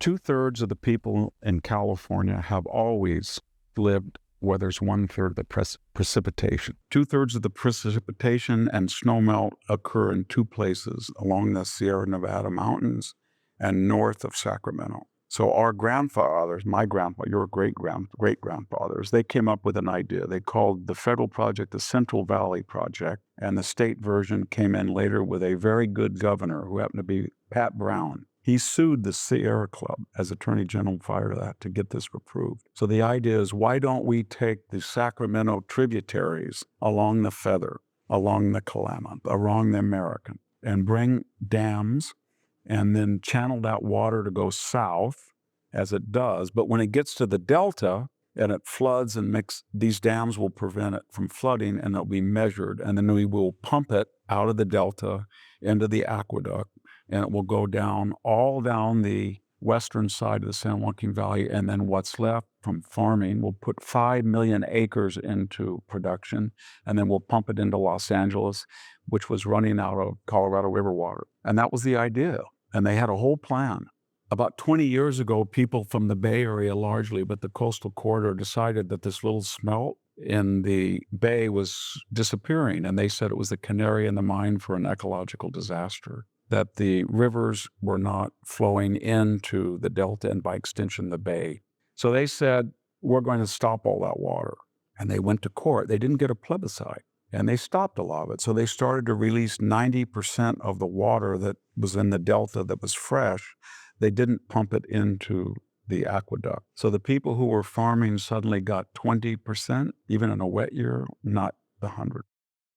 2/3 of the people in California have always lived where there's 1/3 of the precipitation. 2/3 of the precipitation and snowmelt occur in two places along the Sierra Nevada mountains and north of Sacramento. So our grandfathers, my grandpa, your great-grandfathers, they came up with an idea. They called the federal project the Central Valley Project, and the state version came in later with a very good governor who happened to be Pat Brown. He sued the Sierra Club as Attorney General prior to that to get this approved. So the idea is, why don't we take the Sacramento tributaries along the Feather, along the Klamath, along the American, and bring dams and then channel that water to go south as it does. But when it gets to the Delta and it floods and these dams will prevent it from flooding, and it'll be measured. And then we will pump it out of the Delta into the aqueduct, and it will go down all down the western side of the San Joaquin Valley. And then what's left from farming, we'll put 5 million acres into production, and then we'll pump it into Los Angeles, which was running out of Colorado River water. And that was the idea. And they had a whole plan. About 20 years ago, people from the Bay Area largely, but the coastal corridor, decided that this little smelt in the bay was disappearing. And they said it was the canary in the mine for an ecological disaster, that the rivers were not flowing into the Delta and by extension the bay. So they said, we're going to stop all that water. And they went to court. They didn't get a plebiscite. And they stopped a lot of it. So they started to release 90% of the water that was in the Delta that was fresh. They didn't pump it into the aqueduct. So the people who were farming suddenly got 20%, even in a wet year, not the 100.